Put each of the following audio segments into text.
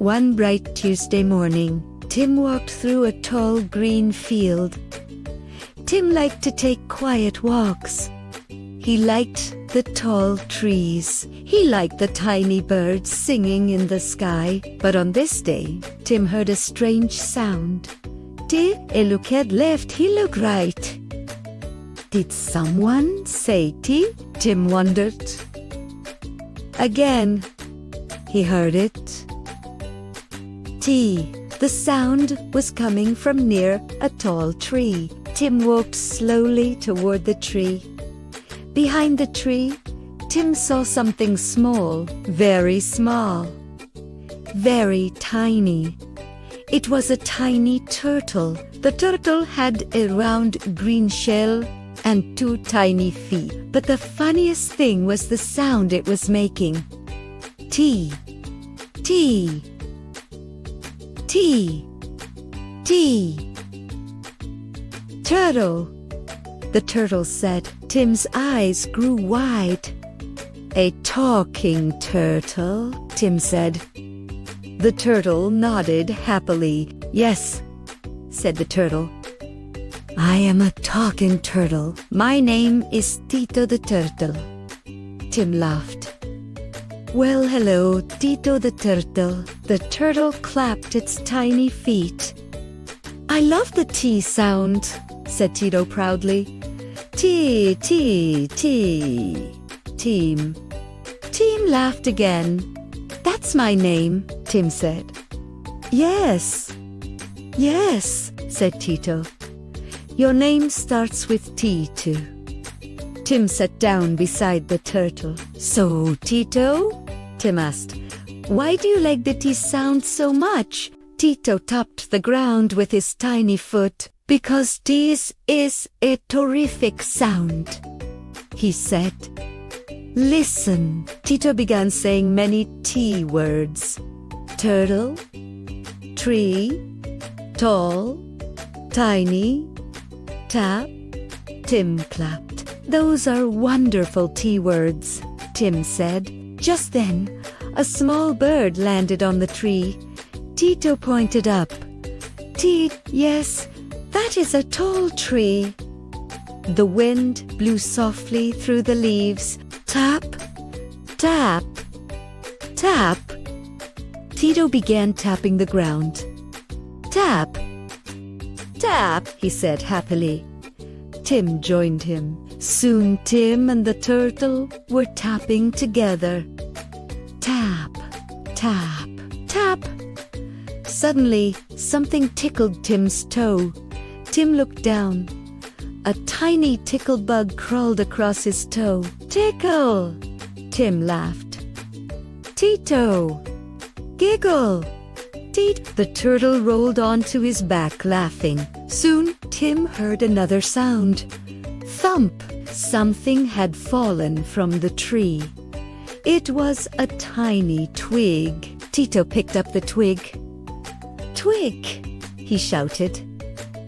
One bright Tuesday morning, Tim walked through a tall green field. Tim liked to take quiet walks. He liked the tall trees. He liked the tiny birds singing in the sky. But on this day, Tim heard a strange sound. "He looked left, he looked right." Did someone say tea? Tim wondered. Again, he heard it. Tea. The sound was coming from near a tall tree. Tim walked slowly toward the tree. Behind the tree, Tim saw something small, very tiny. It was a tiny turtle. The turtle had a round green shell and 2 tiny feet. But the funniest thing was the sound it was making. Tea, tea, tea, tea. Turtle, the turtle said. Tim's eyes grew wide. "A talking turtle," Tim said. The turtle nodded happily. "Yes," said the turtle. "I am a talking turtle. My name is Tito the Turtle." Tim laughed. "Well, hello, Tito the Turtle." The turtle clapped its tiny feet. "I love the tea sound," said Tito proudly. "Tea, tea, tea." Tim laughed again. "That's my name," Tim said. Yes, said Tito. "Your name starts with T too." Tim sat down beside the turtle. "So, Tito," Tim asked, "why do you like the tea sound so much?" Tito tapped the ground with his tiny foot. "Because this is a terrific sound," he said. "Listen." Tito began saying many tea words. Turtle, tree, tall, tiny, tap. Tim clapped. "Those are wonderful tea words," Tim said. Just then, a small bird landed on the tree. Tito pointed up. Yes, that is a tall tree." The wind blew softly through the leaves. Tap, tap, tap. Tito began tapping the ground. "Tap, tap," he said happily. Tim joined him. Soon Tim and the turtle were tapping together. Tap, tap, tap. Suddenly, something tickled Tim's toe. Tim looked down. A tiny tickle bug crawled across his toe. "Tickle!" Tim laughed. "Tito! Giggle!" The turtle rolled onto his back laughing. Soon, Tim heard another sound. Thump! Something had fallen from the tree. It was a tiny twig. Tito picked up the twig. "Twig!" he shouted.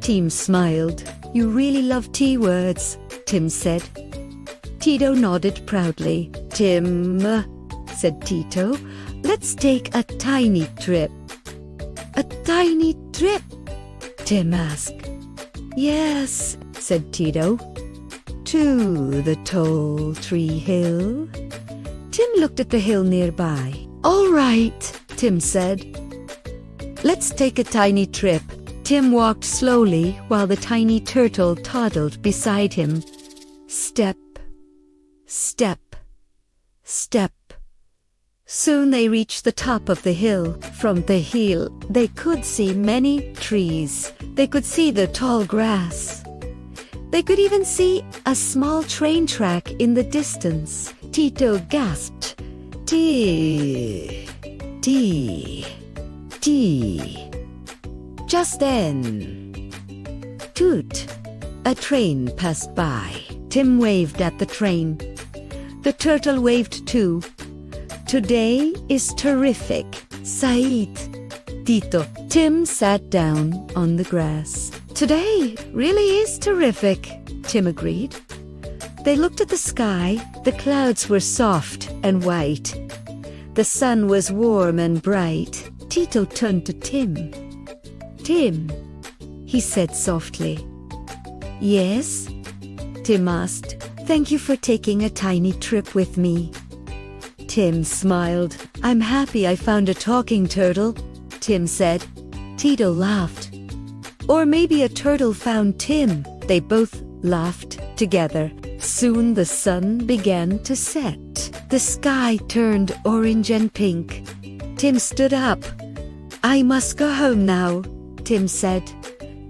Tim smiled. "You really love tea words," Tim said. Tito nodded proudly. "Tim," said Tito, "let's take a tiny trip." "A tiny trip?" Tim asked. "Yes," said Tito. "To the tall tree hill." Tim looked at the hill nearby. "All right," Tim said. "Let's take a tiny trip." Tim walked slowly while the tiny turtle toddled beside him. Step, step, step. Soon they reached the top of the hill. From the hill, they could see many trees. They could see the tall grass. They could even see a small train track in the distance. Tito gasped. "Tea, tea, tea." Just then, toot! A train passed by. Tim waved at the train. The turtle waved too. "Today is terrific, Said." Tito. Tim sat down on the grass. "Today really is terrific," Tim agreed. They looked at the sky. The clouds were soft and white. The sun was warm and bright. Tito turned to Tim. Tim, he said softly. Yes? Tim asked. Thank you for taking a tiny trip with me. Tim smiled. I'm happy I found a talking turtle, Tim said. Tito laughed. Or maybe a turtle found Tim. They both laughed together. Soon the sun began to set. The sky turned orange and pink. Tim stood up. I must go home now, Tim said.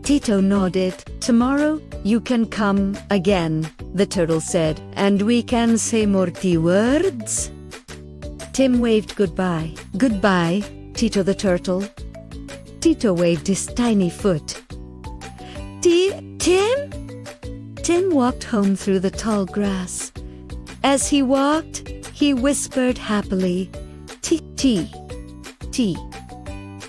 Tito nodded. Tomorrow you can come again, the turtle said, and we can say more tea words. Tim waved goodbye. Goodbye, Tito the turtle. Tito waved his tiny foot. Tim? Tim walked home through the tall grass. As he walked, he whispered happily, Tea,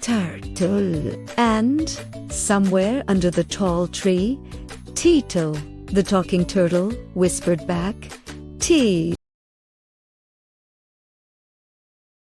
turtle. And, somewhere under the tall tree, Tito, the talking turtle, whispered back, Tea.